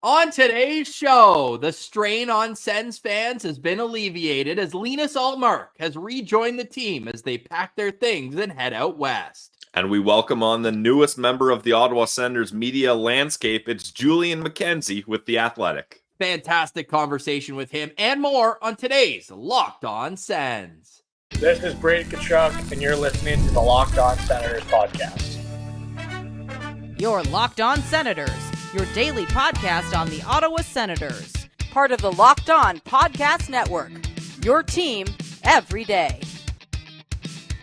On today's show, the strain on Sens fans has been alleviated as Linus Ullmark has rejoined the team as they pack their things and head out west. And we welcome on the newest member of the Ottawa Senators media landscape. It's Julian McKenzie with The Athletic. Fantastic conversation with him and more on today's Locked On Sens. This is Brady Tkachuk, and you're listening to the Locked On Senators podcast. You're Locked On Senators, your daily podcast on the Ottawa Senators. Part of the Locked On Podcast Network, your team every day.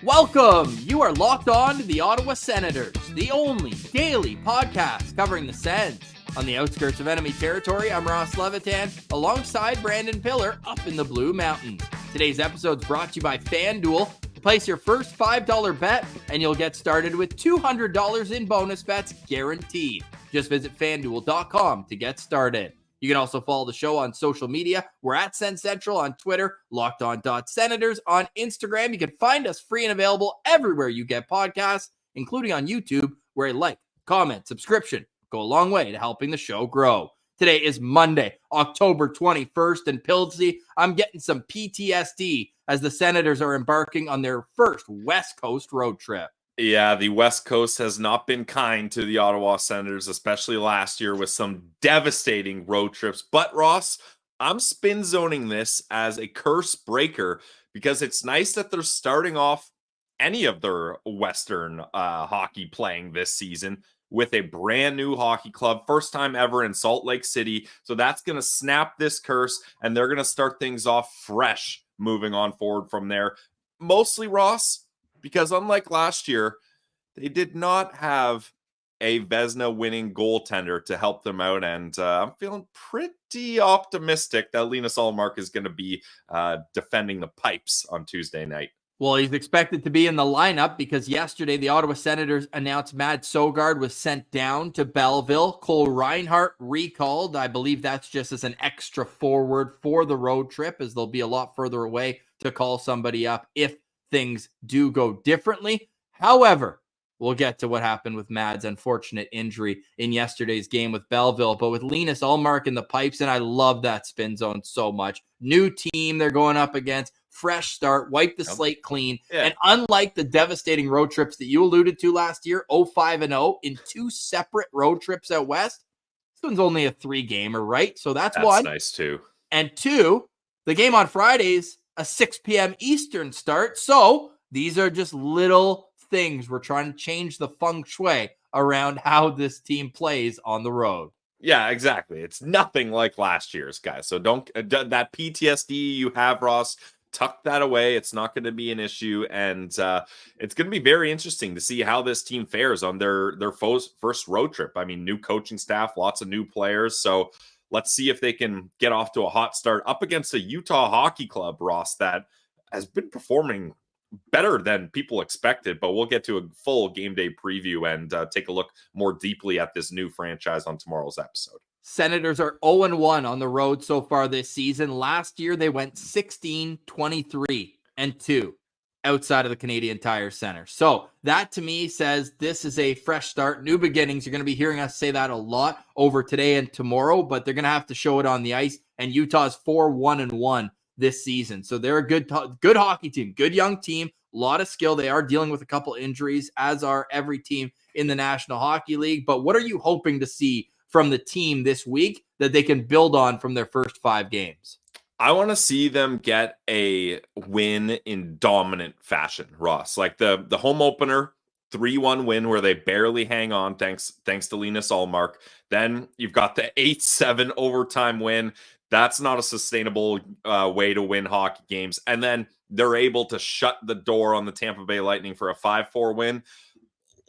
Welcome! You are locked on to the Ottawa Senators, the only daily podcast covering the Sens. On the outskirts of enemy territory, I'm Ross Levitan, alongside Brandon Piller up in the Blue Mountains. Today's episode is brought to you by FanDuel. Place your first $5 bet, and you'll get started with $200 in bonus bets guaranteed. Just visit FanDuel.com to get started. You can also follow the show on social media. We're at Sens Central on Twitter, LockedOn.Senators on Instagram. You can find us free and available everywhere you get podcasts, including on YouTube, where a like, comment, subscription go a long way to helping the show grow. Today is Monday, October 21st, and Pilsy, I'm getting some PTSD as the Senators are embarking on their first West Coast road trip. Yeah, the West Coast has not been kind to the Ottawa Senators, especially last year with some devastating road trips. But Ross, I'm spin zoning this as a curse breaker because it's nice that they're starting off any of their Western hockey playing this season with a brand new hockey club, first time ever in Salt Lake City. So that's going to snap this curse, and they're going to start things off fresh moving on forward from there. Mostly, Ross, because unlike last year, they did not have a Vezina winning goaltender to help them out. And I'm feeling pretty optimistic that Linus Ullmark is going to be defending the pipes on Tuesday night. Well, he's expected to be in the lineup because yesterday the Ottawa Senators announced Mads Sogaard was sent down to Belleville. Cole Reinhardt recalled. I believe that's just as an extra forward for the road trip, as they'll be a lot further away to call somebody up if things do go differently. However, we'll get to what happened with Mads' unfortunate injury in yesterday's game with Belleville. But with Linus Ullmark in the pipes, and I love that spin zone so much. New team they're going up against. Fresh start, wipe the slate clean. Yeah. And unlike the devastating road trips that you alluded to last year, 0-5-0 in two separate road trips out west, this one's only a 3-gamer, right? So that's one. Nice too. And two, the game on Friday's a 6 p.m. Eastern start. So these are just little things. We're trying to change the feng shui around how this team plays on the road. Yeah, exactly. It's nothing like last year's, guys. So don't that PTSD you have, Ross, tuck that away. It's not going to be an issue, and it's going to be very interesting to see how this team fares on their first road trip. I mean, new coaching staff, lots of new players, so let's see if they can get off to a hot start up against a Utah hockey club, Ross, that has been performing better than people expected. But we'll get to a full game day preview and take a look more deeply at this new franchise on tomorrow's episode. Senators are 0-1 on the road so far this season. Last year, they went 16-23-2 outside of the Canadian Tire Center. So that to me says this is a fresh start, new beginnings. You're going to be hearing us say that a lot over today and tomorrow, but they're going to have to show it on the ice. And Utah's 4-1-1 this season. So they're a good hockey team, good young team, a lot of skill. They are dealing with a couple injuries, as are every team in the National Hockey League. But what are you hoping to see from the team this week that they can build on from their first 5 games? I want to see them get a win in dominant fashion, Ross. Like the home opener, 3-1 win where they barely hang on thanks to Linus Ullmark. Then you've got the 8-7 overtime win. That's not a sustainable way to win hockey games. And then they're able to shut the door on the Tampa Bay Lightning for a 5-4 win.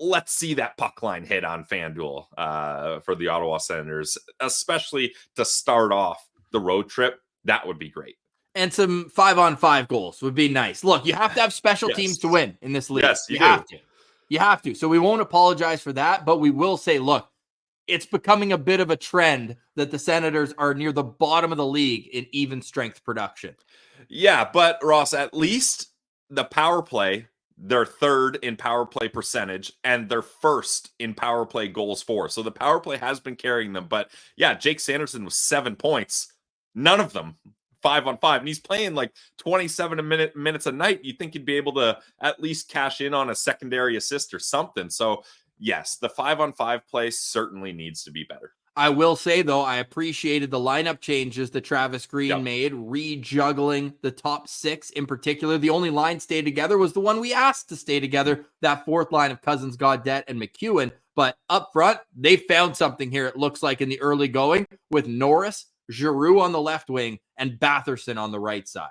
Let's see that puck line hit on FanDuel for the Ottawa Senators, especially to start off the road trip. That would be great. And some 5-on-5 goals would be nice. Look, you have to have special teams to win in this league. Yes, you have to. You have to. So we won't apologize for that, but we will say, look, it's becoming a bit of a trend that the Senators are near the bottom of the league in even strength production. Yeah, but Ross, at least the power play they're third in power play percentage, and they're first in power play goals for. So the power play has been carrying them. But yeah, Jake Sanderson was 7 points. None of them 5-on-5. And he's playing like 27 minutes a night. You'd think he'd be able to at least cash in on a secondary assist or something. So yes, the 5-on-5 play certainly needs to be better. I will say, though, I appreciated the lineup changes that Travis Green made, rejuggling the top 6 in particular. The only line stayed together was the one we asked to stay together, that fourth line of Cousins, Gaudette, and McEwen. But up front, they found something here, it looks like, in the early going with Norris, Giroux on the left wing, and Batherson on the right side.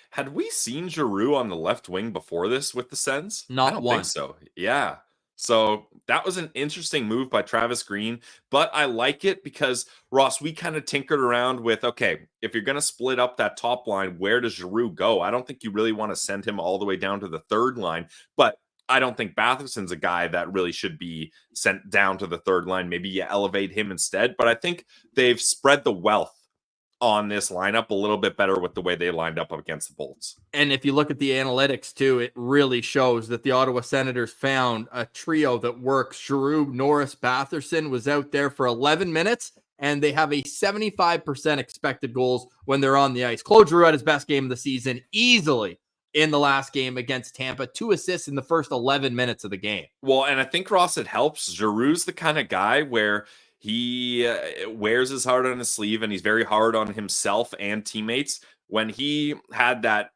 Had we seen Giroux on the left wing before this with the Sens? Not I don't one. think so. Yeah. So that was an interesting move by Travis Green, but I like it because, Ross, we kind of tinkered around with, okay, if you're going to split up that top line, where does Giroux go? I don't think you really want to send him all the way down to the third line, but I don't think Batherson's a guy that really should be sent down to the third line. Maybe you elevate him instead, but I think they've spread the wealth on this lineup a little bit better with the way they lined up against the Bolts. And if you look at the analytics too, it really shows that the Ottawa Senators found a trio that works. Giroux, Norris, Batherson was out there for 11 minutes, and they have a 75% expected goals when they're on the ice. Claude Giroux had his best game of the season easily in the last game against Tampa. 2 assists in the first 11 minutes of the game. Well, and I think, Ross, it helps. Giroux's the kind of guy where he wears his heart on his sleeve, and he's very hard on himself and teammates. When he had that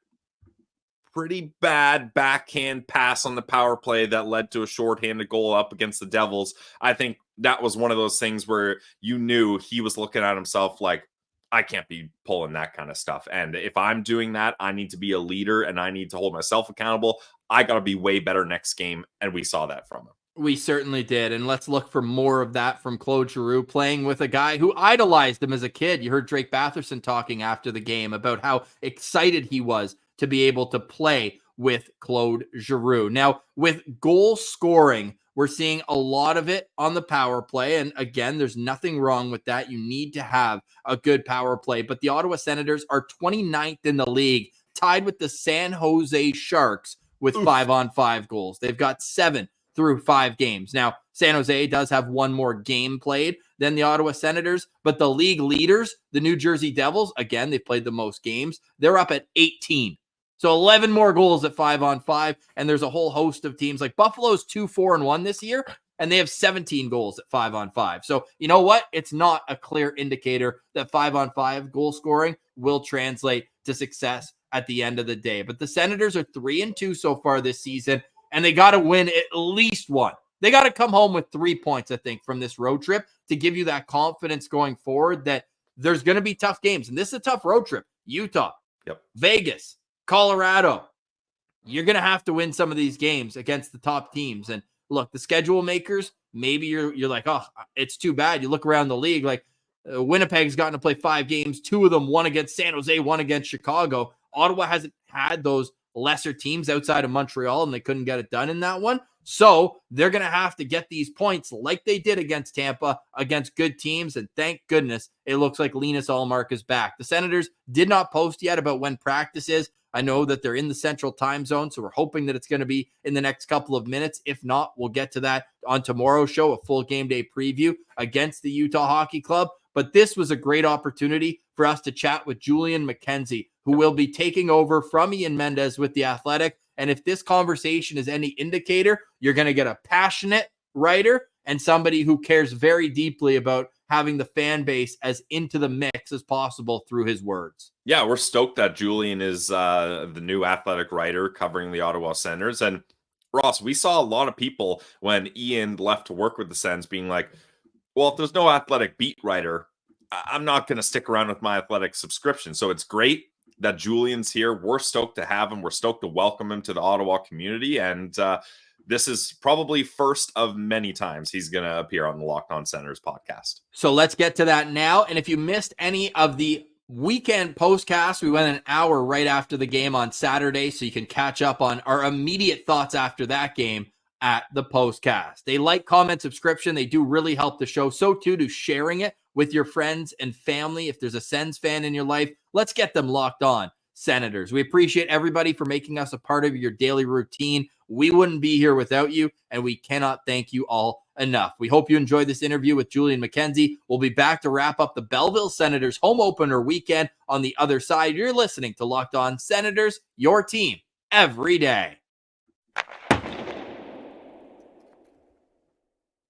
pretty bad backhand pass on the power play that led to a shorthanded goal up against the Devils, I think that was one of those things where you knew he was looking at himself like, I can't be pulling that kind of stuff. And if I'm doing that, I need to be a leader and I need to hold myself accountable. I got to be way better next game. And we saw that from him. We certainly did. And let's look for more of that from Claude Giroux, playing with a guy who idolized him as a kid. You heard Drake Batherson talking after the game about how excited he was to be able to play with Claude Giroux. Now, with goal scoring, we're seeing a lot of it on the power play. And again, there's nothing wrong with that. You need to have a good power play. But the Ottawa Senators are 29th in the league, tied with the San Jose Sharks with 5-on-5 goals. They've got 7 through 5 games. Now, San Jose does have one more game played than the Ottawa Senators, but the league leaders, the New Jersey Devils, again, they've played the most games. They're up at 18. So 11 more goals at 5-on-5, and there's a whole host of teams like Buffalo's 2-4-1 this year, and they have 17 goals at 5-on-5. So you know what? It's not a clear indicator that 5-on-5 goal scoring will translate to success at the end of the day. But the Senators are 3-2 so far this season, and they got to win at least one. They got to come home with 3 points, I think, from this road trip to give you that confidence going forward that there's going to be tough games. And this is a tough road trip. Utah, Vegas, Colorado. You're going to have to win some of these games against the top teams. And look, the schedule makers, maybe you're like, oh, it's too bad. You look around the league, like Winnipeg's gotten to play 5 games, 2 of them, one against San Jose, one against Chicago. Ottawa hasn't had those lesser teams outside of Montreal, and they couldn't get it done in that one. So they're going to have to get these points like they did against Tampa, against good teams. And thank goodness it looks like Linus Ullmark is back. The Senators did not post yet about when practice is. I know that they're in the central time zone, so we're hoping that it's going to be in the next couple of minutes. If not, we'll get to that on tomorrow's show, a full game day preview against the Utah Hockey Club. But this was a great opportunity for us to chat with Julian McKenzie, who will be taking over from Ian Mendez with The Athletic. And if this conversation is any indicator, you're going to get a passionate writer and somebody who cares very deeply about having the fan base as into the mix as possible through his words. Yeah, we're stoked that Julian is the new Athletic writer covering the Ottawa Senators. And Ross, we saw a lot of people when Ian left to work with the Sens being like, well, if there's no Athletic beat writer, I'm not going to stick around with my Athletic subscription. So it's great that Julian's here. We're stoked to have him. We're stoked to welcome him to the Ottawa community. And this is probably first of many times he's going to appear on the Locked On Senators podcast. So let's get to that now. And if you missed any of the weekend postcast, we went an hour right after the game on Saturday, so you can catch up on our immediate thoughts after that game at the postcast. A like, comment, subscription, they do really help the show. So too do sharing it with your friends and family. If there's a Sens fan in your life, let's get them locked on. Senators. We appreciate everybody for making us a part of your daily routine. We wouldn't be here without you, and we cannot thank you all enough. We hope you enjoyed this interview with Julian McKenzie. We'll be back to wrap up the Belleville Senators home opener weekend on the other side. You're listening to Locked On Senators, your team every day.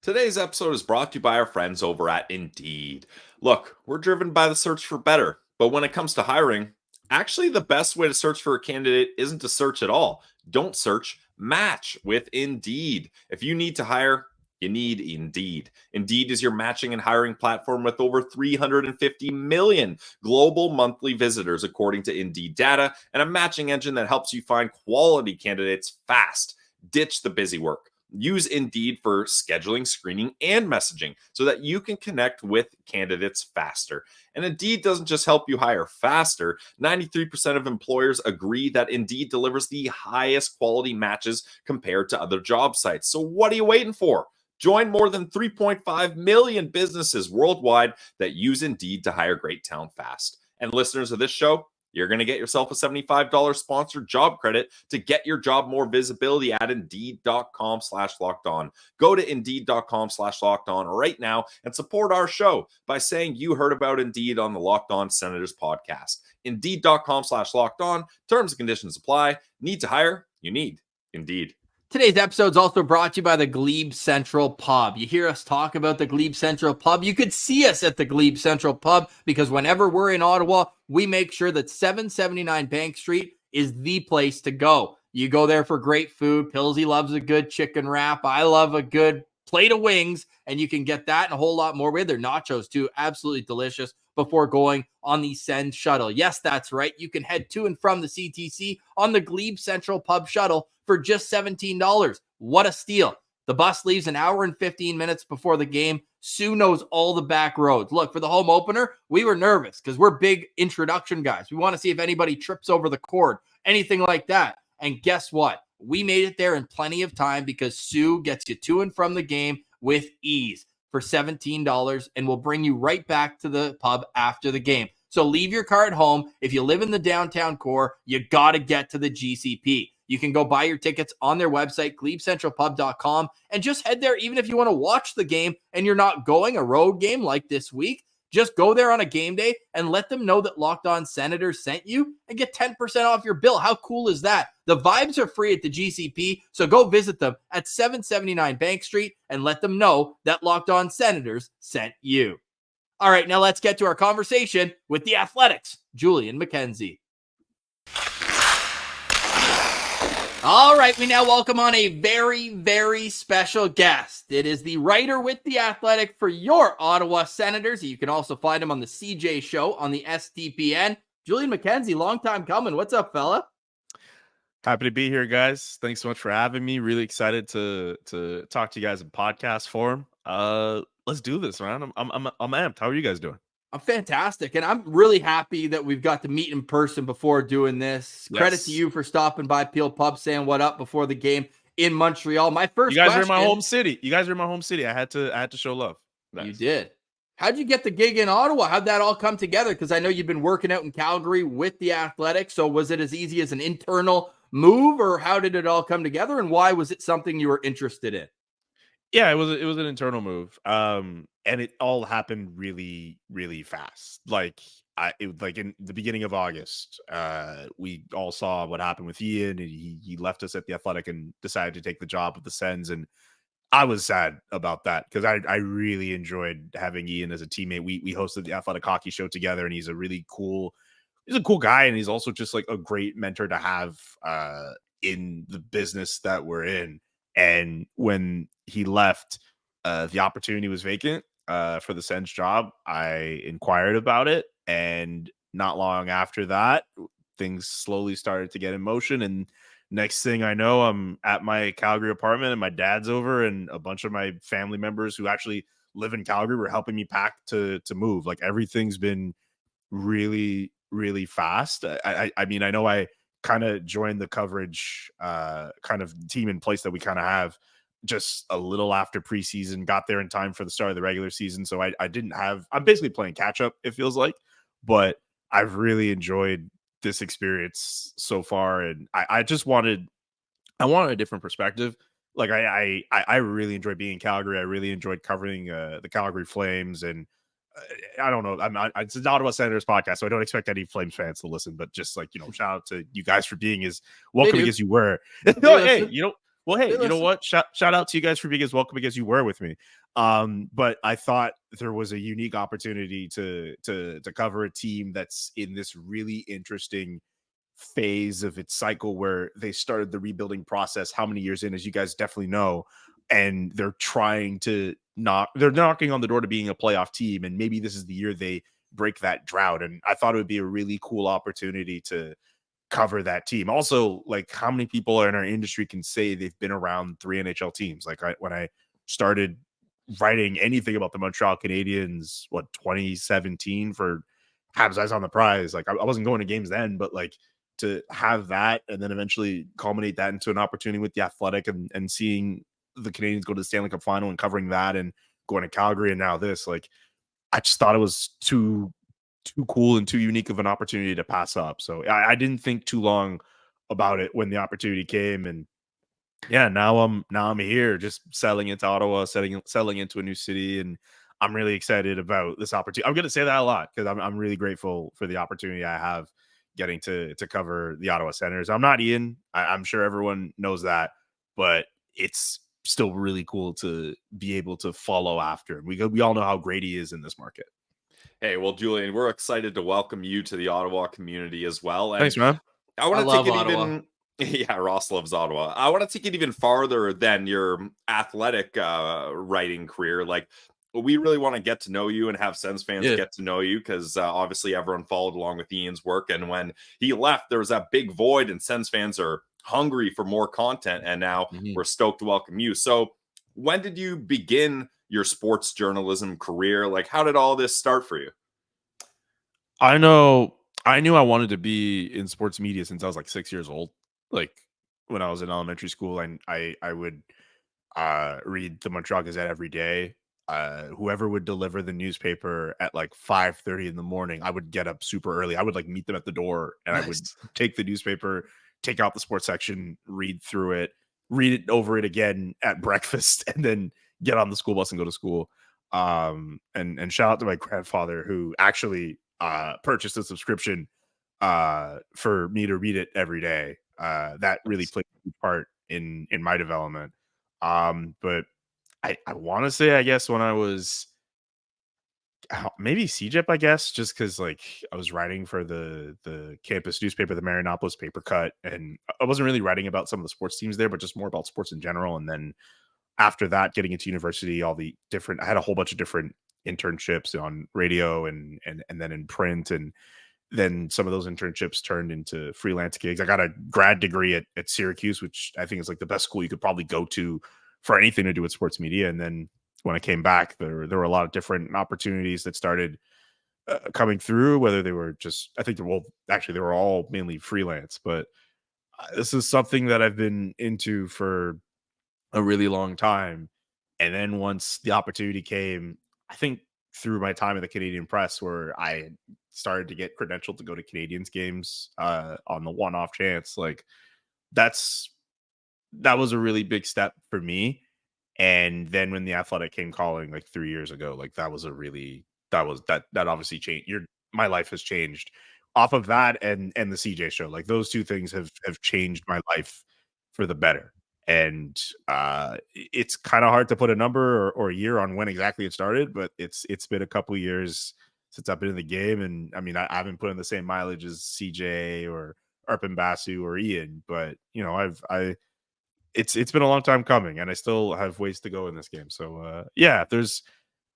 Today's episode is brought to you by our friends over at Indeed. Look, we're driven by the search for better, but when it comes to hiring, actually the best way to search for a candidate isn't to search at all. Don't search, match with Indeed. If you need to hire, you need Indeed. Indeed is your matching and hiring platform with over 350 million global monthly visitors, according to Indeed data, and a matching engine that helps you find quality candidates fast. Ditch the busy work. Use Indeed for scheduling, screening, and messaging so that you can connect with candidates faster. And Indeed doesn't just help you hire faster. 93% of employers agree that Indeed delivers the highest quality matches compared to other job sites. So what are you waiting for? Join more than 3.5 million businesses worldwide that use Indeed to hire great talent fast. And listeners of this show, you're going to get yourself a $75 sponsored job credit to get your job more visibility at Indeed.com/lockedon. Go to Indeed.com/lockedon right now and support our show by saying you heard about Indeed on the Locked On Senators podcast. Indeed.com/lockedon. Terms and conditions apply. Need to hire? You need Indeed. Today's episode is also brought to you by the GLEBE Central Pub. You hear us talk about the GLEBE Central Pub. You could see us at the GLEBE Central Pub because whenever we're in Ottawa, we make sure that 779 Bank Street is the place to go. You go there for great food. Pillsy loves a good chicken wrap. I love a good plate of wings, and you can get that and a whole lot more. We have their nachos too. Absolutely delicious before going on the Sens shuttle. Yes, that's right. You can head to and from the CTC on the GLEBE Central Pub shuttle for just $17. What a steal. The bus leaves an hour and 15 minutes before the game. Sue knows all the back roads. Look, for the home opener, we were nervous because we're big introduction guys. We want to see if anybody trips over the cord, anything like that. And guess what? We made it there in plenty of time because Sue gets you to and from the game with ease for $17 and will bring you right back to the pub after the game. So leave your car at home. If you live in the downtown core, you got to get to the GCP. You can go buy your tickets on their website, GLEBECentralPub.com, and just head there even if you want to watch the game and you're not going a road game like this week. Just go there on a game day and let them know that Locked On Senators sent you and get 10% off your bill. How cool is that? The vibes are free at the GCP, so go visit them at 779 Bank Street and let them know that Locked On Senators sent you. All right, now let's get to our conversation with the Athletics' Julian McKenzie. All right, we now welcome on a very, very special guest. It is the writer with The Athletic for your Ottawa Senators. You can also find him on the CJ Show on the STPN. Julian McKenzie, long time coming. What's up, fella? Happy to be here, guys. Thanks so much for having me. Really excited to talk to you guys in podcast form. Let's do this, man. I'm amped. How are you guys doing? I'm fantastic, and I'm really happy that we've got to meet in person before doing this. Yes. Credit to you for stopping by Peel Pub, saying what up before the game in Montreal. My first You guys question, are in my home city. I had to show love. Nice. You did. How'd you get the gig in Ottawa? How'd that all come together? Because I know you've been working out in Calgary with the Athletic. So was it as easy as an internal move, or how did it all come together? And why was it something you were interested in? Yeah, it was an internal move. And it all happened really, really fast. Like in the beginning of August, we all saw what happened with Ian, and he left us at the Athletic and decided to take the job with the Sens. And I was sad about that because I really enjoyed having Ian as a teammate. We hosted the Athletic Hockey Show together, and he's a cool guy, and he's also just like a great mentor to have in the business that we're in. And when he left, the opportunity was vacant for the Sens job. I inquired about it, and not long after that, things slowly started to get in motion. And next thing I know, I'm at my Calgary apartment, and my dad's over, and a bunch of my family members who actually live in Calgary were helping me pack to move. Like, everything's been really, really fast. I mean, I know I kind of joined the coverage kind of team in place that we kind of have just a little after preseason, got there in time for the start of the regular season. So I'm basically playing catch up, it feels like, but I've really enjoyed this experience so far, and I just wanted a different perspective. Like I really enjoyed being in Calgary. I really enjoyed covering the Calgary Flames, and I don't know. It's an Ottawa Senators podcast, so I don't expect any Flames fans to listen. But just like, shout out to you guys for being as welcoming as you were. No, hey, you know what? Shout out to you guys for being as welcoming as you were with me. But I thought there was a unique opportunity to cover a team that's in this really interesting phase of its cycle where they started the rebuilding process how many years in, as you guys definitely know, and they're trying to they're knocking on the door to being a playoff team, and maybe this is the year they break that drought. And I thought it would be a really cool opportunity to cover that team. Also, like, how many people in our industry can say they've been around 3 NHL teams? Like, when I started writing anything about the Montreal Canadiens, 2017 for Habs Eyes on the Prize, like I wasn't going to games then, but like, to have that and then eventually culminate that into an opportunity with the Athletic and seeing the Canadiens go to the Stanley Cup final and covering that and going to Calgary and now this, like, I just thought it was too cool and too unique of an opportunity to pass up. So I didn't think too long about it when the opportunity came, and yeah, now I'm here just settling into Ottawa, settling into a new city, and I'm really excited about this opportunity. I'm going to say that a lot because I'm really grateful for the opportunity I have getting to cover the Ottawa Senators. I'm not Ian. I'm sure everyone knows that, but it's still really cool to be able to follow after. We all know how great he is in this market. Hey, well, Julian, we're excited to welcome you to the Ottawa community as well. And thanks, man. I want to take it Ottawa. even. Yeah, Ross loves Ottawa. I want to take it even farther than your athletic writing career. Like, we really want to get to know you and have Sens fans get to know you, because obviously everyone followed along with Ian's work. And when he left, there was that big void, and Sens fans are hungry for more content. And now we're stoked to welcome you. So when did you begin your sports journalism career? Like, how did all this start for you? I knew I wanted to be in sports media since I was like 6 years old. Like, when I was in elementary school, and I would read the Montreal Gazette every day. Whoever would deliver the newspaper at like 5:30 in the morning, I would get up super early. I would like meet them at the door, and I would take the newspaper, take out the sports section, read through it, read it over it again at breakfast, and then get on the school bus and go to school. And shout out to my grandfather, who actually purchased a subscription for me to read it every day. That really played a huge part in my development. But I want to say, I guess, when I was maybe CJEP, I guess, just because like I was writing for the campus newspaper, the Marianopolis Paper Cut, and I wasn't really writing about some of the sports teams there, but just more about sports in general. And then after that, getting into university, I had a whole bunch of different internships on radio and then in print, and then some of those internships turned into freelance gigs. I got a grad degree at Syracuse, which I think is like the best school you could probably go to for anything to do with sports media. And then when I came back, there were a lot of different opportunities that started coming through, whether they were just, I think they were all mainly freelance, but this is something that I've been into for a really long time. And then once the opportunity came, I think through my time at the Canadian Press, where I started to get credentialed to go to Canadiens games on the one-off chance, like that was a really big step for me. And then when the Athletic came calling like 3 years ago, like that obviously changed. My life has changed off of that and the CJ show. Like, those two things have changed my life for the better. And it's kind of hard to put a number or a year on when exactly it started, but it's been a couple years since I've been in the game. And I mean, I haven't put in the same mileage as CJ or Arpin Basu or Ian, but it's been a long time coming, and I still have ways to go in this game. So yeah, there's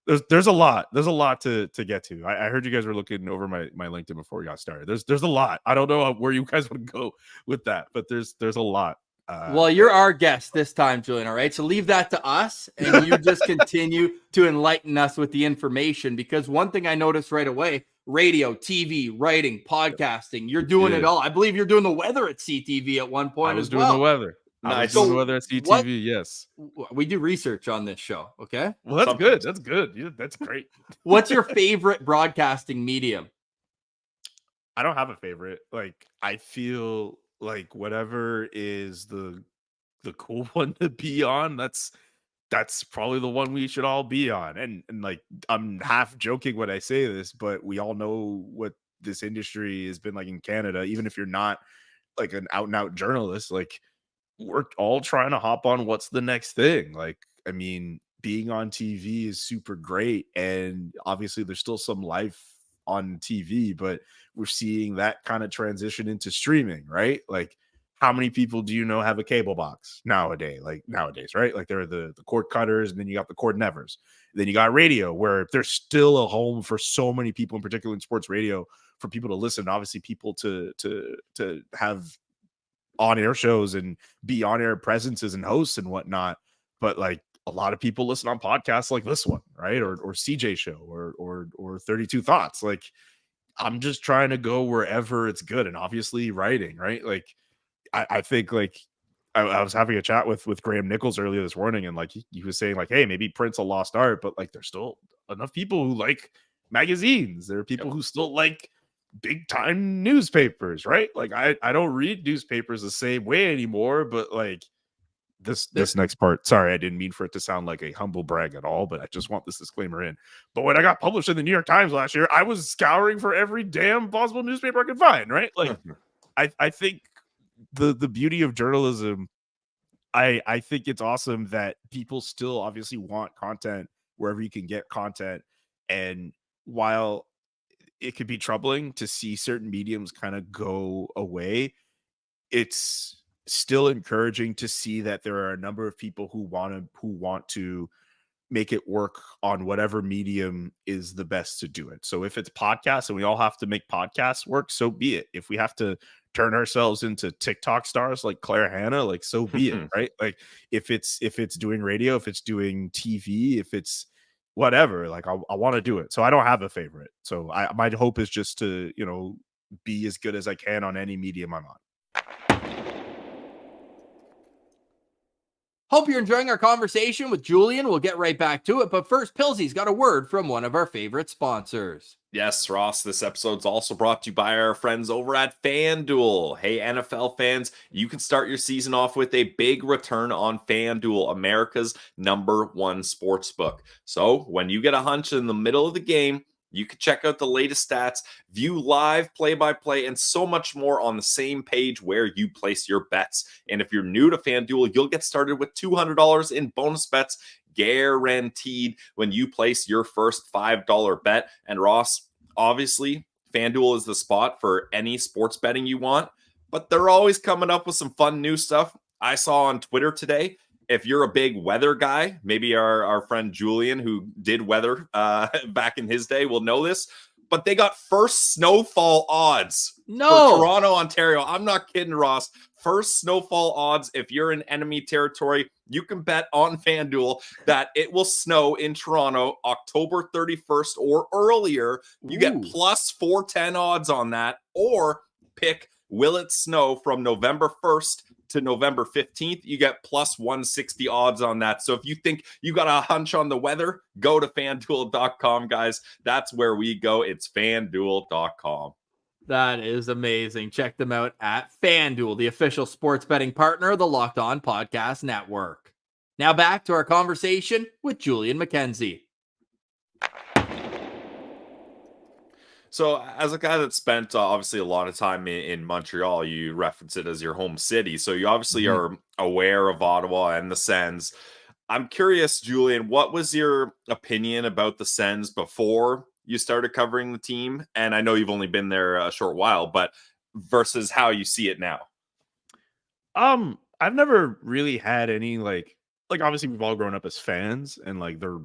a lot to get to. I heard you guys were looking over my LinkedIn before we got started. There's a lot. I don't know where you guys would go with that, but there's a lot. Well, you're our guest this time, Julian. All right, so leave that to us, and you just continue to enlighten us with the information. Because one thing I noticed right away: radio, TV, writing, podcasting. You're doing it all. I believe you're doing the weather at CTV at one point. I was doing the weather. Nice. Doing the weather at CTV. Yes, we do research on this show. Okay. Well, that's good. That's good. Yeah, that's great. What's your favorite broadcasting medium? I don't have a favorite. Like, I feel like whatever is the cool one to be on, that's probably the one we should all be on. And like, I'm half joking when I say this, but we all know what this industry has been like in Canada. Even if you're not like an out and out journalist, like we're all trying to hop on what's the next thing. Like, I mean, being on TV is super great, and obviously there's still some life on TV, but we're seeing that kind of transition into streaming, right? Like, how many people do you know have a cable box nowadays? Like nowadays, right? Like there are the cord cutters, and then you got the cord nevers. Then you got radio, where there's still a home for so many people, in particular in sports radio, for people to listen. Obviously, people to have on-air shows and be on-air presences and hosts and whatnot. But like a lot of people listen on podcasts like this one, right? Or CJ show or 32 Thoughts. Like, I'm just trying to go wherever it's good. And obviously writing, right? Like I think like I was having a chat with Graham Nichols earlier this morning, and like he was saying like, hey, maybe print's a lost art, but like there's still enough people who like magazines. There are people who still like big time newspapers, right? Like I don't read newspapers the same way anymore, but like this next part, sorry, I didn't mean for it to sound like a humble brag at all, but I just want this disclaimer in. But when I got published in the New York Times last year, I was scouring for every damn possible newspaper I could find, right? Like I think the beauty of journalism, I think it's awesome that people still obviously want content wherever you can get content. And while it could be troubling to see certain mediums kind of go away, it's still encouraging to see that there are a number of people who want to make it work on whatever medium is the best to do it. So if it's podcasts and we all have to make podcasts work, so be it. If we have to turn ourselves into TikTok stars like Claire Hanna, like so be it, right? Like if it's doing radio, if it's doing TV, if it's whatever, like I want to do it. So I don't have a favorite. So my hope is just to, be as good as I can on any medium I'm on. Hope you're enjoying our conversation with Julian. We'll get right back to it. But first, Pilsy's got a word from one of our favorite sponsors. Yes, Ross, this episode's also brought to you by our friends over at FanDuel. Hey, NFL fans, you can start your season off with a big return on FanDuel, America's #1 sportsbook. So when you get a hunch in the middle of the game, you can check out the latest stats, view live play-by-play, and so much more on the same page where you place your bets. And if you're new to FanDuel, you'll get started with $200 in bonus bets guaranteed when you place your first $5 bet. And Ross, obviously, FanDuel is the spot for any sports betting you want, but they're always coming up with some fun new stuff. I saw on Twitter today, if you're a big weather guy, maybe our friend Julian, who did weather back in his day, will know this, but they got first snowfall odds for Toronto, Ontario. I'm not kidding, Ross. First snowfall odds. If you're in enemy territory, you can bet on FanDuel that it will snow in Toronto October 31st or earlier. You get plus 410 odds on that, or pick will it snow from November 1st to November 15th. You get plus 160 odds on that. So if you think you got a hunch on the weather, go to FanDuel.com, guys. That's where we go. It's FanDuel.com. That is amazing. Check them out at FanDuel, the official sports betting partner of the Locked On Podcast Network. Now back to our conversation with Julian McKenzie. So as a guy that spent obviously a lot of time in Montreal, you reference it as your home city. So you obviously are aware of Ottawa and the Sens. I'm curious, Julian, what was your opinion about the Sens before you started covering the team? And I know you've only been there a short while, but versus how you see it now. I've never really had any like obviously we've all grown up as fans, and like there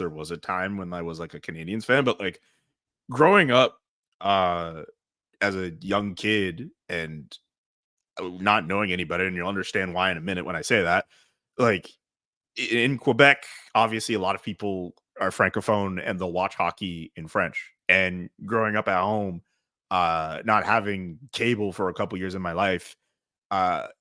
was a time when I was like a Canadians fan, but like growing up as a young kid and not knowing any better, and you'll understand why in a minute when I say that, like in Quebec, obviously a lot of people are francophone and they'll watch hockey in French. And growing up at home, not having cable for a couple years in my life,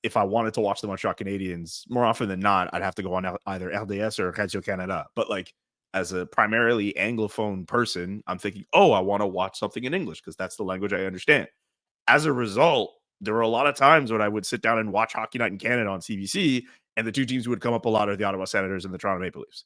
if I wanted to watch the Montreal Canadiens, more often than not, I'd have to go on either RDS or Radio Canada. But like as a primarily Anglophone person, I'm thinking, oh, I want to watch something in English because that's the language I understand. As a result, there were a lot of times when I would sit down and watch Hockey Night in Canada on CBC, and the two teams would come up a lot are the Ottawa Senators and the Toronto Maple Leafs.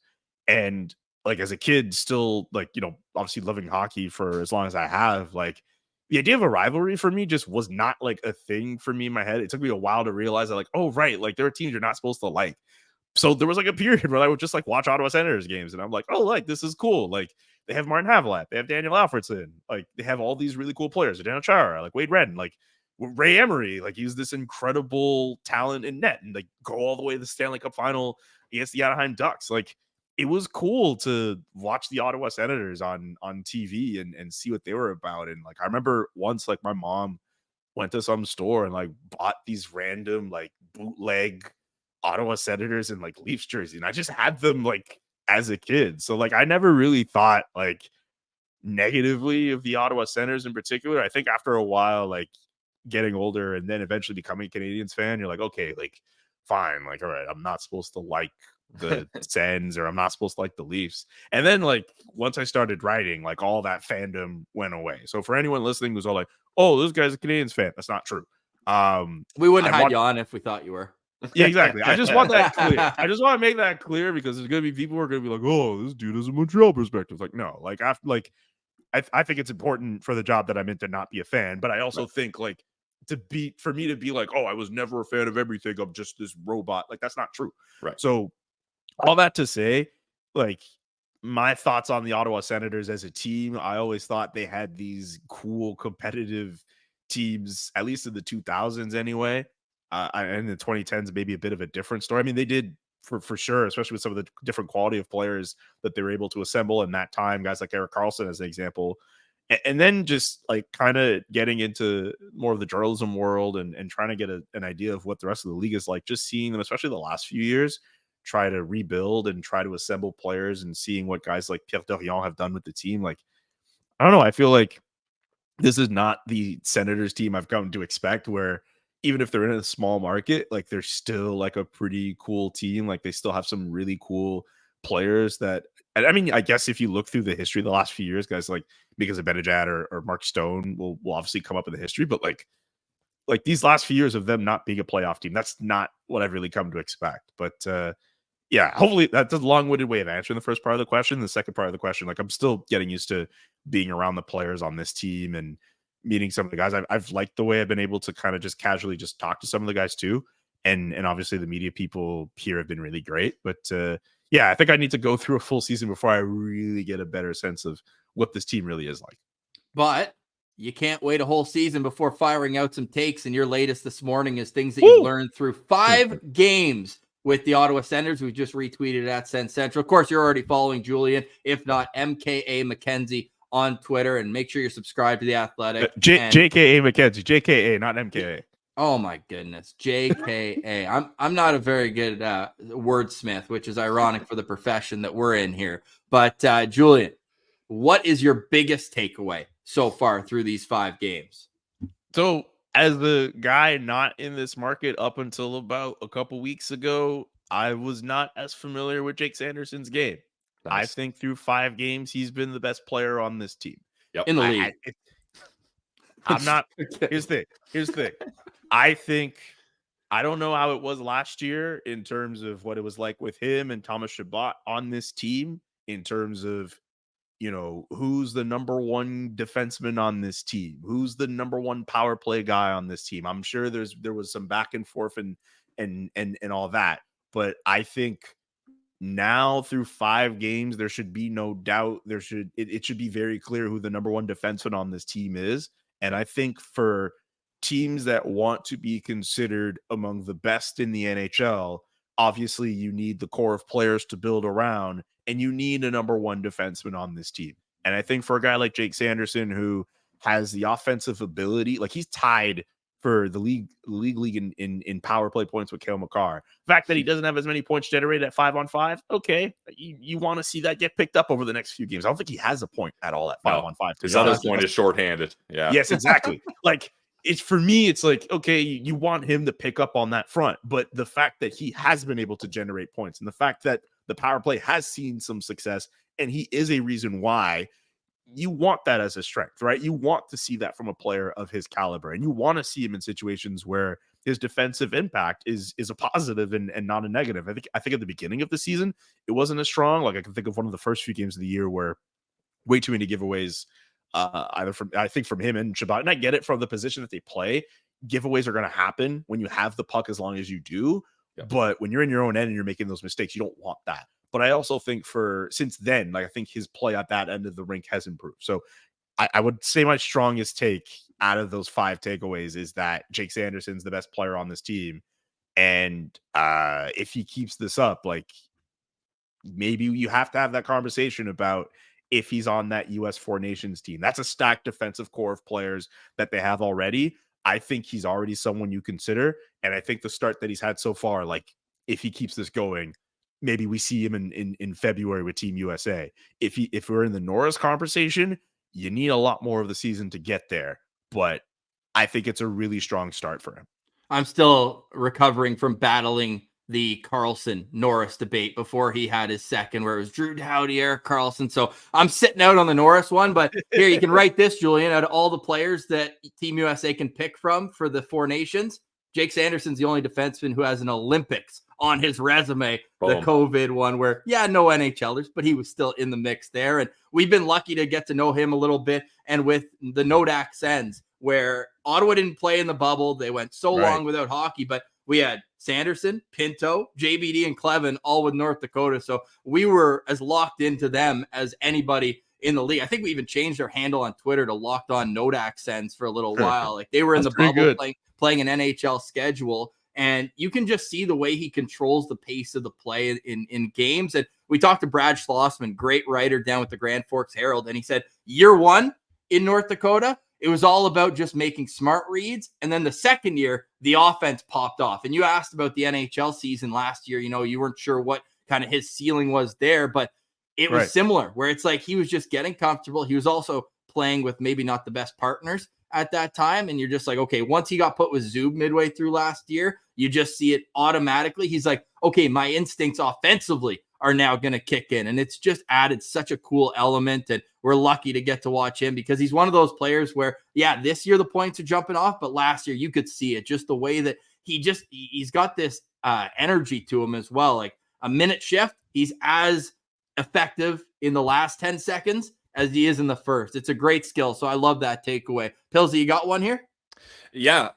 And like as a kid, still like, obviously loving hockey for as long as I have, like the idea of a rivalry for me just was not like a thing for me in my head. It took me a while to realize that like, oh, right, like there are teams you're not supposed to like. So there was like a period where I would just like watch Ottawa Senators games and I'm like, oh, like this is cool. Like they have Martin Havlat, they have Daniel Alfredson, like they have all these really cool players, Daniel Chara, like Wade Redden, like Ray Emery, like he's this incredible talent in net and like go all the way to the Stanley Cup final against the Anaheim Ducks. Like it was cool to watch the Ottawa Senators on TV and see what they were about. And like I remember once like my mom went to some store and like bought these random like bootleg Ottawa Senators and like Leafs jersey, and I just had them like as a kid. So like I never really thought like negatively of the Ottawa Senators in particular. I think after a while, like getting older and then eventually becoming a Canadiens fan, you're like, okay, like fine, like all right, I'm not supposed to like the Sens or I'm not supposed to like the Leafs. And then like once I started writing, like all that fandom went away. So for anyone listening who's all like, oh, this guy's a Canadiens fan, that's not true. We wouldn't have you on if we thought you were. Yeah, exactly. I just want that clear. I just want to make that clear because there's gonna be people who are gonna be like, "Oh, this dude has a Montreal perspective." Like, no, like after, like, I think it's important for the job that I'm in to not be a fan, but I also think like for me to be like, "Oh, I was never a fan of everything. I'm just this robot." Like, that's not true. Right. So, all that to say, like, my thoughts on the Ottawa Senators as a team, I always thought they had these cool competitive teams, at least in the 2000s, anyway. And the 2010s, maybe a bit of a different story. I mean, they did for sure, especially with some of the different quality of players that they were able to assemble in that time. Guys like Erik Karlsson, as an example. And then just like kind of getting into more of the journalism world and trying to get an idea of what the rest of the league is like, just seeing them, especially the last few years, try to rebuild and try to assemble players and seeing what guys like Pierre Dorion have done with the team. Like, I don't know. I feel like this is not the Senators team I've come to expect, where even if they're in a small market, like they're still like a pretty cool team. Like they still have some really cool players that, I mean, I guess if you look through the history of the last few years, guys like Mika Zibanejad or Mark Stone will obviously come up in the history, but like these last few years of them not being a playoff team, that's not what I've really come to expect. But yeah, hopefully that's a long-winded way of answering the first part of the question. The second part of the question, like I'm still getting used to being around the players on this team and meeting some of the guys. I've liked the way I've been able to kind of just casually just talk to some of the guys too. And obviously the media people here have been really great. But yeah, I think I need to go through a full season before I really get a better sense of what this team really is like. But you can't wait a whole season before firing out some takes. And your latest this morning is things that you've learned through 5 games with the Ottawa Senators. We just retweeted at Sens Central. Of course, you're already following Julian, if not MKA McKenzie on Twitter, and make sure you're subscribed to The Athletic. JKA McKenzie, JKA, not MKA. Oh my goodness, JKA. I'm not a very good wordsmith, which is ironic for the profession that we're in here. But Julian, what is your biggest takeaway so far through these 5 games? So, as the guy not in this market up until about a couple weeks ago, I was not as familiar with Jake Sanderson's game. Nice. I think through 5 games, he's been the best player on this team. Yep. In the league. I'm not. Here's the thing. I think, I don't know how it was last year in terms of what it was like with him and Thomas Chabot on this team, in terms of, you know, who's the number 1 defenseman on this team, who's the number 1 power play guy on this team. I'm sure there was some back and forth and all that, but I think now through 5 games, there should be no doubt. It should be very clear who the number 1 defenseman on this team is. And I think for teams that want to be considered among the best in the NHL, obviously you need the core of players to build around, and you need a number 1 defenseman on this team. And I think for a guy like Jake Sanderson, who has the offensive ability, like he's tied for the league in power play points with Cale Makar. The fact that he doesn't have as many points generated at 5-on-5, okay, you want to see that get picked up over the next few games. I don't think he has a point at all at 5-on-5. His other point is shorthanded. Yeah. Yes, exactly. Like, it's for me, it's like, okay, you want him to pick up on that front, but the fact that he has been able to generate points and the fact that the power play has seen some success and he is a reason why. You want that as a strength, right? You want to see that from a player of his caliber, and you want to see him in situations where his defensive impact is a positive and not a negative. I think at the beginning of the season, it wasn't as strong. Like I can think of one of the first few games of the year where way too many giveaways, either from him and Shabbat. And I get it from the position that they play. Giveaways are going to happen when you have the puck as long as you do. Yeah. But when you're in your own end and you're making those mistakes, you don't want that. But I also think since then, like I think his play at that end of the rink has improved. So I would say my strongest take out of those 5 takeaways is that Jake Sanderson's the best player on this team. And if he keeps this up, like maybe you have to have that conversation about if he's on that US 4 Nations team. That's a stacked defensive core of players that they have already. I think he's already someone you consider. And I think the start that he's had so far, like if he keeps this going, maybe we see him in February with Team USA. If we're in the Norris conversation, you need a lot more of the season to get there. But I think it's a really strong start for him. I'm still recovering from battling the Carlson Norris debate before he had his second, where it was Drew Doughty, Eric Carlson. So I'm sitting out on the Norris one, but here you can write this, Julian. Out of all the players that Team USA can pick from for the 4 Nations, Jake Sanderson's the only defenseman who has an Olympics on his resume. Boom. The COVID one where, no NHLers, but he was still in the mix there. And we've been lucky to get to know him a little bit. And with the Nodak Sens, where Ottawa didn't play in the bubble, they went so long without hockey, but we had Sanderson, Pinto, JBD, and Clevin all with North Dakota. So we were as locked into them as anybody in the league. I think we even changed our handle on Twitter to Locked On Nodak Sens for a little while. Like they were in the bubble playing an NHL schedule. And you can just see the way he controls the pace of the play in games. And we talked to Brad Schlossman, great writer down with the Grand Forks Herald. And he said, year 1 in North Dakota, it was all about just making smart reads. And then the second year, the offense popped off. And you asked about the NHL season last year. You weren't sure what kind of his ceiling was there, but it was similar, where it's like he was just getting comfortable. He was also playing with maybe not the best partners at that time. And you're just like, okay, once he got put with Zub midway through last year, you just see it automatically. He's like, okay, my instincts offensively are now going to kick in. And it's just added such a cool element. And we're lucky to get to watch him because he's one of those players where, this year the points are jumping off, but last year you could see it, just the way that he's got this energy to him as well. Like a minute shift, he's as effective in the last 10 seconds as he is in the first. It's a great skill. So I love that takeaway. Pillsy, you got one here? Yeah.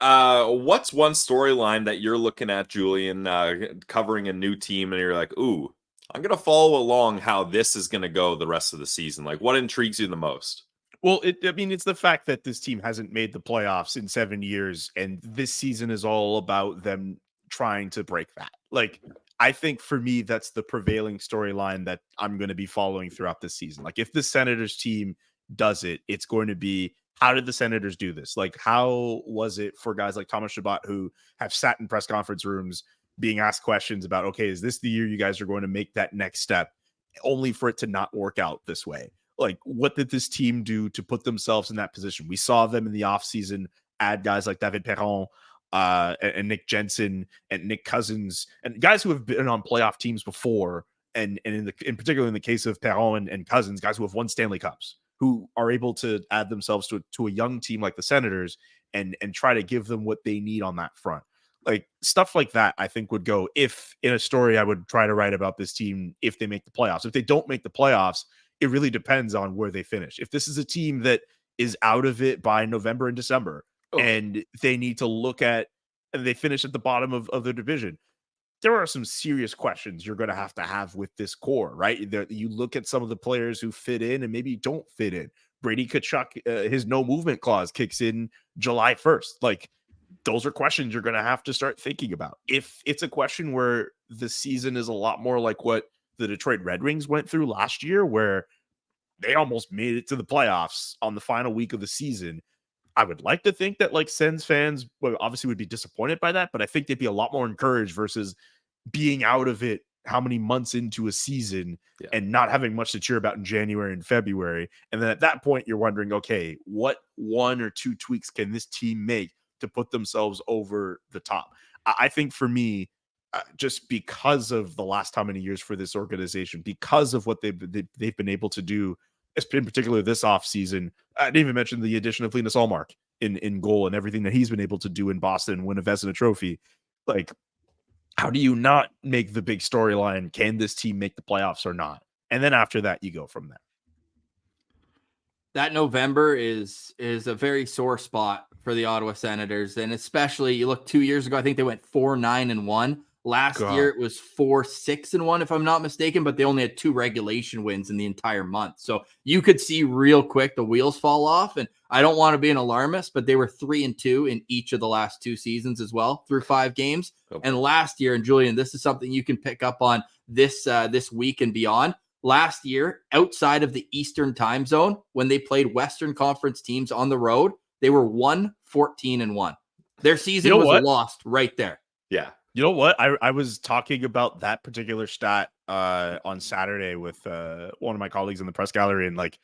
What's one storyline that you're looking at, Julian, covering a new team and you're like, ooh, I'm going to follow along how this is going to go the rest of the season? Like what intrigues you the most? Well, it's the fact that this team hasn't made the playoffs in 7 years. And this season is all about them trying to break that. Like, I think for me, that's the prevailing storyline that I'm going to be following throughout this season. Like if the Senators team does it, it's going to be, how did the Senators do this? Like, how was it for guys like Thomas Chabot who have sat in press conference rooms being asked questions about, okay, is this the year you guys are going to make that next step, only for it to not work out this way? Like, what did this team do to put themselves in that position? We saw them in the offseason add guys like David Perron, and Nick Jensen and Nick Cousins, and guys who have been on playoff teams before, and in particular in the case of Perron and Cousins, guys who have won Stanley Cups, who are able to add themselves to a young team like the Senators and try to give them what they need on that front. Like stuff like that, I think would go, if in a story I would try to write about this team if they make the playoffs. If they don't make the playoffs, it really depends on where they finish. If this is a team that is out of it by November and December, and they need to look at, and they finish at the bottom of their division, there are some serious questions you're going to have with this core, right? You look at some of the players who fit in and maybe don't fit in. Brady Tkachuk, his no movement clause kicks in July 1st. Like, those are questions you're going to have to start thinking about. If it's a question where the season is a lot more like what the Detroit Red Wings went through last year, where they almost made it to the playoffs on the final week of the season, I would like to think that like Sens fans obviously would be disappointed by that, but I think they'd be a lot more encouraged versus being out of it how many months into a season and not having much to cheer about in January and February. And then at that point, you're wondering, okay, what 1 or 2 tweaks can this team make to put themselves over the top? I think for me, just because of the last how many years for this organization, because of what they've been able to do, in particular this offseason. I didn't even mention the addition of Linus Ullmark in goal and everything that he's been able to do in Boston and win a Vezina trophy. Like, how do you not make the big storyline? Can this team make the playoffs or not? And then after that, you go from there. That November is a very sore spot for the Ottawa Senators. And especially, you look 2 years ago, I think they went 4-9-1. Last year, it was 4-6-1, if I'm not mistaken, but they only had 2 regulation wins in the entire month. So you could see real quick the wheels fall off. And I don't want to be an alarmist, but they were 3-2 in each of the last 2 seasons as well, through 5 games. Okay. And last year, and Julian, this is something you can pick up on this week and beyond. Last year, outside of the Eastern time zone, when they played Western Conference teams on the road, they were 1-14-1. Their season was lost right there. Yeah. You know what? I was talking about that particular stat on Saturday with one of my colleagues in the press gallery, and like,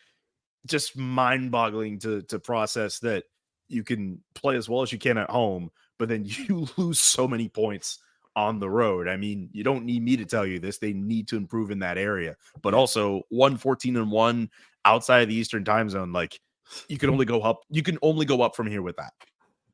just mind-boggling to process that you can play as well as you can at home, but then you lose so many points on the road. I mean, you don't need me to tell you this. They need to improve in that area. But also 1-14-1 outside of the Eastern time zone, like, you can only go up. You can only go up from here with that.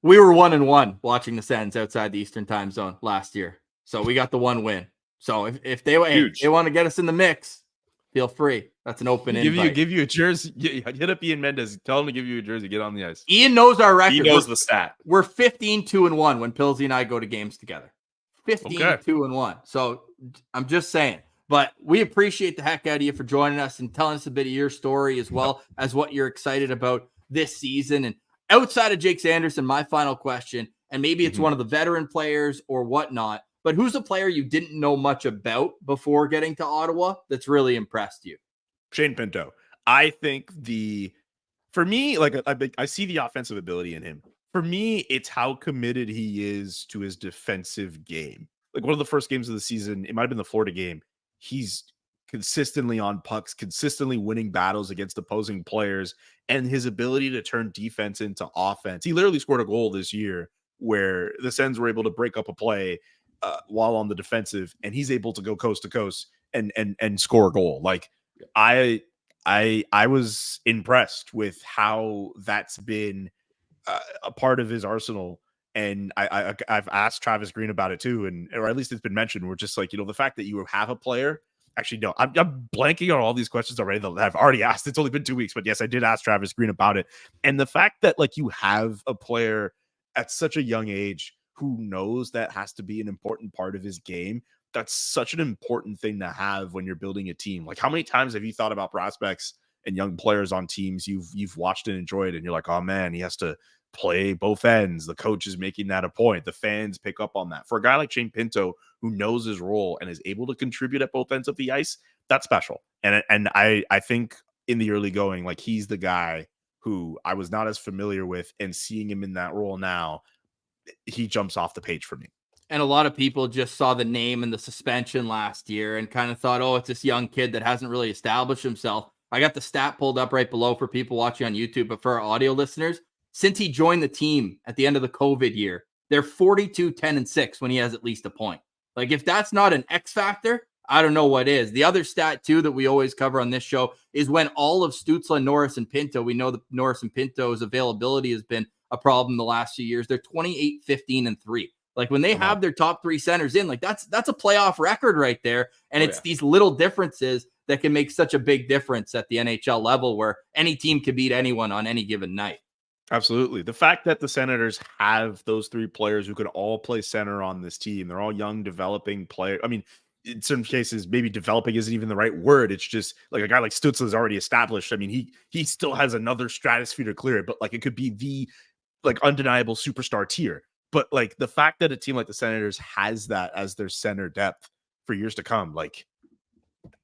We were 1-1 watching the Sens outside the Eastern time zone last year. So we got the 1 win. So if they want to get us in the mix, feel free. That's an open invite. Give you a jersey. Hit up Ian Mendez. Tell him to give you a jersey. Get on the ice. Ian knows our record. He knows the stat. We're 15-2-1 when Pillsy and I go to games together. 15-2-1. So I'm just saying. But we appreciate the heck out of you for joining us and telling us a bit of your story, as well as what you're excited about this season. And outside of Jake Sanderson, my final question, and maybe it's one of the veteran players or whatnot, but who's a player you didn't know much about before getting to Ottawa that's really impressed you? Shane Pinto. I think for me, like, I see the offensive ability in him. For me, it's how committed he is to his defensive game. Like, one of the first games of the season, it might have been the Florida game, he's consistently on pucks, consistently winning battles against opposing players, and his ability to turn defense into offense. He literally scored a goal this year where the Sens were able to break up a play while on the defensive, and he's able to go coast to coast and score a goal. Like, I was impressed with how that's been a part of his arsenal. And I've asked Travis Green about it too, or at least it's been mentioned. We're just like, the fact that you have a player. Actually, no, I'm blanking on all these questions already that I've already asked. It's only been 2 weeks, but yes, I did ask Travis Green about it. And the fact that, like, you have a player at such a young age who knows that has to be an important part of his game. That's such an important thing to have when you're building a team. Like, how many times have you thought about prospects and young players on teams you've watched and enjoyed, and you're like, oh man, he has to play both ends. The coach is making that a point. The fans pick up on that. For a guy like Shane Pinto, who knows his role and is able to contribute at both ends of the ice, that's special. And I think in the early going, like, he's the guy who I was not as familiar with, and seeing him in that role now, he jumps off the page for me. And a lot of people just saw the name and the suspension last year and kind of thought, oh, it's this young kid that hasn't really established himself. I got the stat pulled up right below for people watching on YouTube, but for our audio listeners, since he joined the team at the end of the COVID year, they're 42-10-6 when he has at least a point. Like, if that's not an X factor, I don't know what is. The other stat, too, that we always cover on this show is when all of Stützle, Norris, and Pinto, we know that Norris and Pinto's availability has been a problem the last few years. They're 28-15-3. Like, when they have their top 3 centers in, like, that's a playoff record right there. And it's these little differences that can make such a big difference at the NHL level, where any team can beat anyone on any given night. Absolutely. The fact that the Senators have those 3 players who could all play center on this team, they're all young, developing players. I mean, in some cases, maybe developing isn't even the right word. It's just like a guy like Stützle is already established. I mean, he still has another stratosphere to clear it, but like, it could be the, like, undeniable superstar tier. But like, the fact that a team like the Senators has that as their center depth for years to come, like,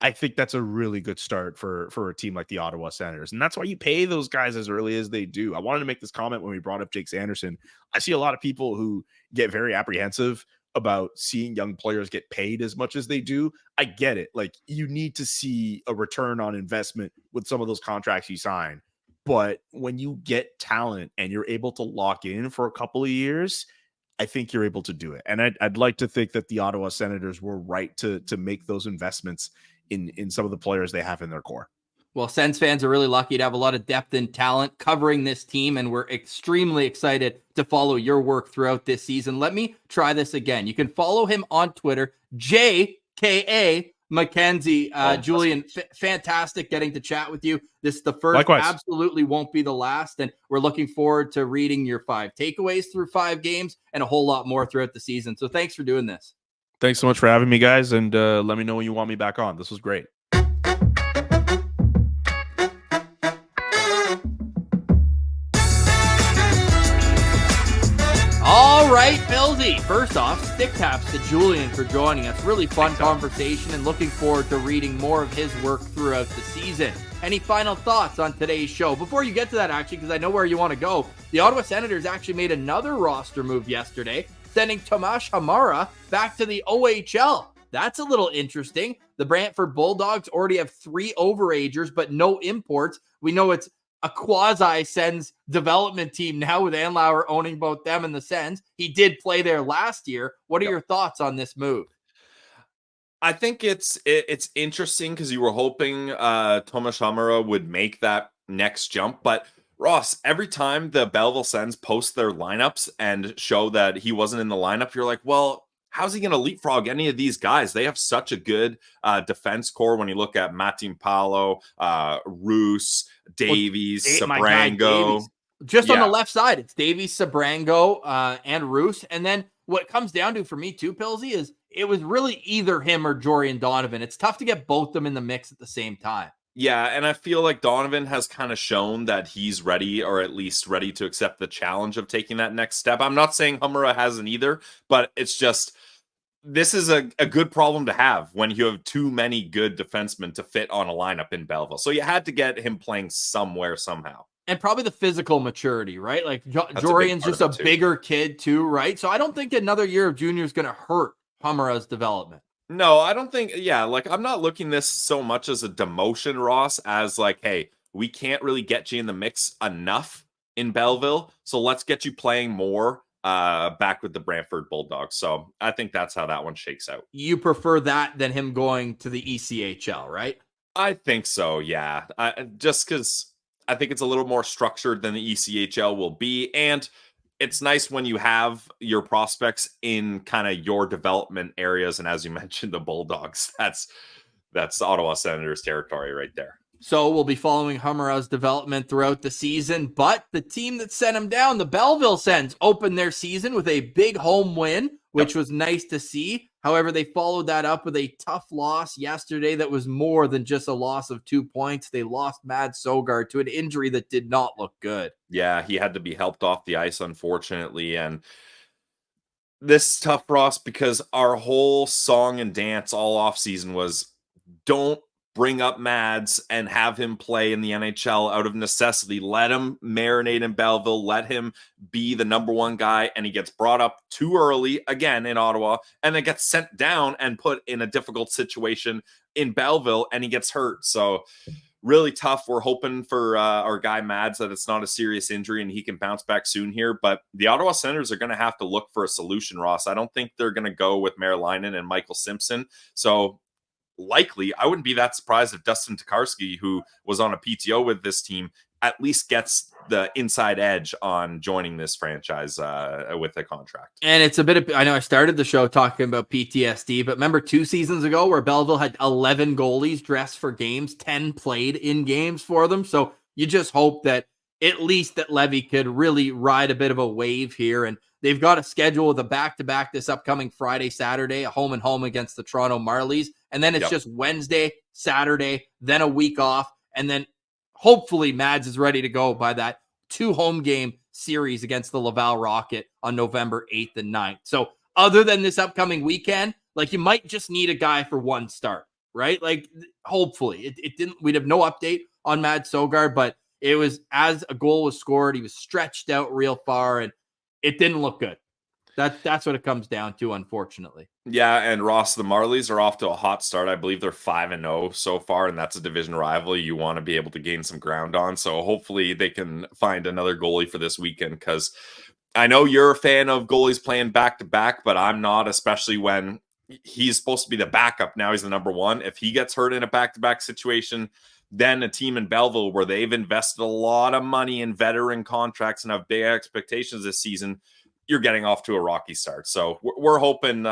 I think that's a really good start for a team like the Ottawa Senators. And that's why you pay those guys as early as they do. I wanted to make this comment when we brought up Jake Sanderson. I see a lot of people who get very apprehensive about seeing young players get paid as much as they do. I get it. Like, you need to see a return on investment with some of those contracts you sign. But when you get talent and you're able to lock in for a couple of years, I think you're able to do it. And I'd like to think that the Ottawa Senators were right to make those investments in some of the players they have in their core. Well, Sens fans are really lucky to have a lot of depth and talent covering this team, and we're extremely excited to follow your work throughout this season. Let me try this again. You can follow him on Twitter, JKA McKenzie. Julian, fantastic getting to chat with you. This is the first. Likewise. Absolutely won't be the last, and we're looking forward to reading your 5 takeaways through 5 games and a whole lot more throughout the season. So thanks for doing this. Thanks so much for having me, guys, and let me know when you want me back on. This was great. All right, Pilsy. First off, stick taps to Julian for joining us. Really fun conversation and looking forward to reading more of his work throughout the season. Any final thoughts on today's show? Before you get to that, actually, because I know where you want to go, the Ottawa Senators actually made another roster move yesterday, sending Tomas Hamara back to the OHL. That's a little interesting. The Brantford Bulldogs already have 3 overagers, but no imports. We know it's a quasi-Sens development team now with Andlauer owning both them and the Sens. He did play there last year. What are your thoughts on this move? I think it's interesting because you were hoping Tomas Hamara would make that next jump. But Ross, every time the Belleville Sens post their lineups and show that he wasn't in the lineup, you're like, well, how's he going to leapfrog any of these guys? They have such a good defense core when you look at Matim Paolo, Roos, Davies, Sabrango. Just on the left side, it's Davies, Sabrango, and Roos. And then what it comes down to for me too, Pilsy, is it was really either him or Jorian Donovan. It's tough to get both of them in the mix at the same time. Yeah, and I feel like Donovan has kind of shown that he's ready, or at least ready to accept the challenge of taking that next step. I'm not saying Hamara hasn't either, but it's just, this is a good problem to have when you have too many good defensemen to fit on a lineup in Belleville. So you had to get him playing somewhere, somehow. And probably the physical maturity, right? Like Jorian's just a bigger kid too, right? So I don't think another year of junior is going to hurt Hamara's development. No, I don't think, like, I'm not looking this so much as a demotion, Ross, as like, hey, we can't really get you in the mix enough in Belleville, so let's get you playing more back with the Brantford Bulldogs. So I think that's how that one shakes out. You prefer that than him going to the ECHL, right? I think so, yeah. Just because I think it's a little more structured than the ECHL will be, and it's nice when you have your prospects in kind of your development areas. And as you mentioned, the Bulldogs, that's Ottawa Senators territory right there. So we'll be following Hamara's development throughout the season, but the team that sent him down, the Belleville Sens, opened their season with a big home win, which was nice to see. However, they followed that up with a tough loss yesterday that was more than just a loss of 2 points. They lost Mads Sogaard to an injury that did not look good. Yeah, he had to be helped off the ice, unfortunately. And this is tough, Ross, because our whole song and dance all offseason was, don't bring up Mads and have him play in the NHL out of necessity. Let him marinate in Belleville. Let him be the number 1 guy. And he gets brought up too early again in Ottawa, and then gets sent down and put in a difficult situation in Belleville, and he gets hurt. So really tough. We're hoping for our guy Mads that it's not a serious injury and he can bounce back soon here. But the Ottawa Senators are going to have to look for a solution, Ross. I don't think they're going to go with Marilinen and Michael Simpson. So likely, I wouldn't be that surprised if Dustin Tokarski, who was on a PTO with this team, at least gets the inside edge on joining this franchise with a contract. And it's a bit of, I know I started the show talking about PTSD, but remember 2 seasons ago where Belleville had 11 goalies dressed for games, 10 played in games for them. So you just hope that at least that Levy could really ride a bit of a wave here. And they've got a schedule with a back-to-back this upcoming Friday, Saturday, a home and home against the Toronto Marlies. And then it's just Wednesday, Saturday, then a week off. And then hopefully Mads is ready to go by that 2 home game series against the Laval Rocket on November 8th and 9th. So other than this upcoming weekend, like, you might just need a guy for 1 start, right? Like, hopefully it didn't, we'd have no update on Mads Sogaard, but it was, as a goal was scored, he was stretched out real far and it didn't look good. That's what it comes down to, unfortunately. Yeah, and Ross, the Marlies are off to a hot start. I believe they're 5-0 so far, and that's a division rival you want to be able to gain some ground on. So hopefully they can find another goalie for this weekend, because I know you're a fan of goalies playing back-to-back, but I'm not, especially when he's supposed to be the backup. Now he's the number one. If he gets hurt in a back-to-back situation, then a team in Belleville where they've invested a lot of money in veteran contracts and have big expectations this season, you're getting off to a rocky start. So we're hoping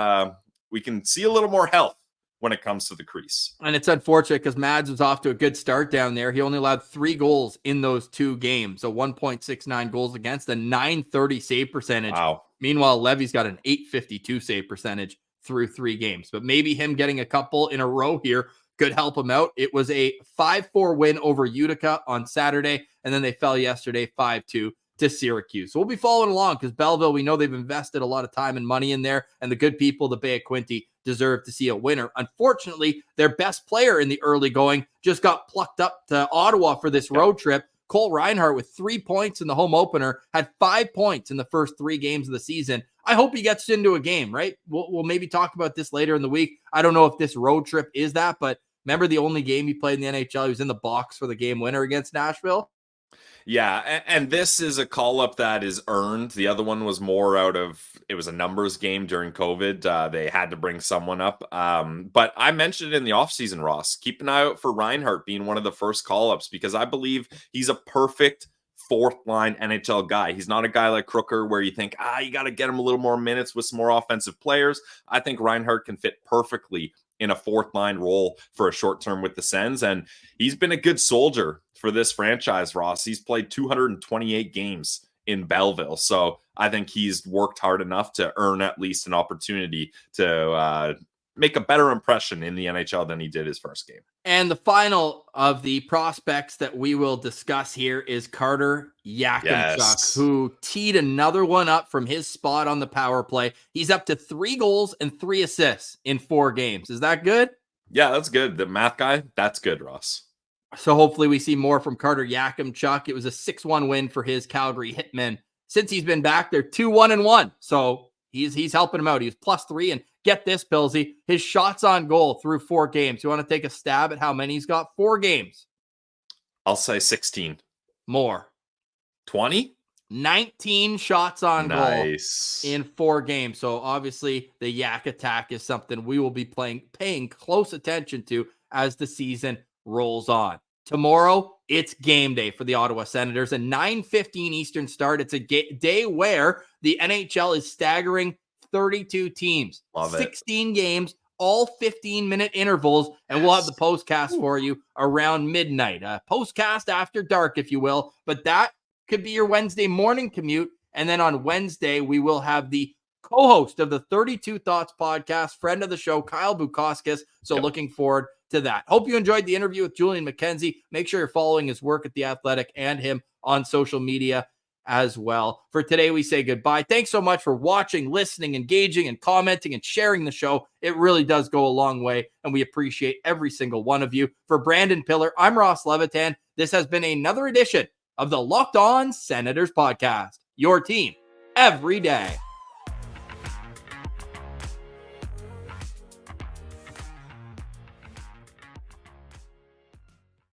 we can see a little more health when it comes to the crease. And it's unfortunate because Mads was off to a good start down there. He only allowed 3 goals in those 2 games. So 1.69 goals against, a .930 save percentage. Wow. Meanwhile, Levy's got an .852 save percentage through 3 games. But maybe him getting a couple in a row here could help him out. It was a 5-4 win over Utica on Saturday, and then they fell yesterday 5-2 to Syracuse. So we'll be following along because Belleville, we know they've invested a lot of time and money in there, and the good people, the Bay of Quinte, deserve to see a winner. Unfortunately, their best player in the early going just got plucked up to Ottawa for this road trip. Cole Reinhardt with 3 points in the home opener, had 5 points in the first 3 games of the season. I hope he gets into a game, right? We'll maybe talk about this later in the week. I don't know if this road trip is that, but remember the only game he played in the NHL, he was in the box for the game winner against Nashville? Yeah, and this is a call-up that is earned. The other one was more out of, it was a numbers game during COVID. They had to bring someone up. But I mentioned it in the offseason, Ross. Keep an eye out for Reinhardt being one of the first call-ups because I believe he's a perfect fourth-line NHL guy. He's not a guy like Crooker where you think, you got to get him a little more minutes with some more offensive players. I think Reinhardt can fit perfectly in a fourth-line role for a short term with the Sens, and he's been a good soldier for this franchise, Ross. He's played 228 games in Belleville, so I think he's worked hard enough to earn at least an opportunity to make a better impression in the NHL than he did his first game. And the final of the prospects that we will discuss here is Carter Yakimchuk, who teed another one up from his spot on the power play. He's up to 3 goals and 3 assists in 4 games. Is that good? Yeah, that's good. The math guy, that's good, Ross. So hopefully we see more from Carter Yakimchuk. It was a 6-1 win for his Calgary Hitmen. Since he's been back, they're 2-1-1. So he's helping him out. He's +3, and get this, Pillsy, his shots on goal through 4 games. You want to take a stab at how many he's got? 4 games. I'll say 16. More. 20? 19 shots on goal Nice. in 4 games. So obviously the Yak attack is something we will be paying close attention to as the season rolls on. Tomorrow, it's game day for the Ottawa Senators, a 9:15 Eastern start. It's a day where the NHL is staggering 32 teams, Love it. 16 games, all 15-minute intervals, and we'll have the postcast for you around midnight. Postcast after dark, if you will, but that could be your Wednesday morning commute. And then on Wednesday, we will have the co-host of the 32 Thoughts podcast, friend of the show, Kyle Bukauskas. So looking forward to that. Hope you enjoyed the interview with Julian McKenzie. Make sure you're following his work at The Athletic and him on social media as well. For today, we say goodbye. Thanks so much for watching, listening, engaging, and commenting and sharing the show. It really does go a long way, and we appreciate every single one of you. For Brandon Piller, I'm Ross Levitan. This has been another edition of the Locked On Senators podcast. Your team every day.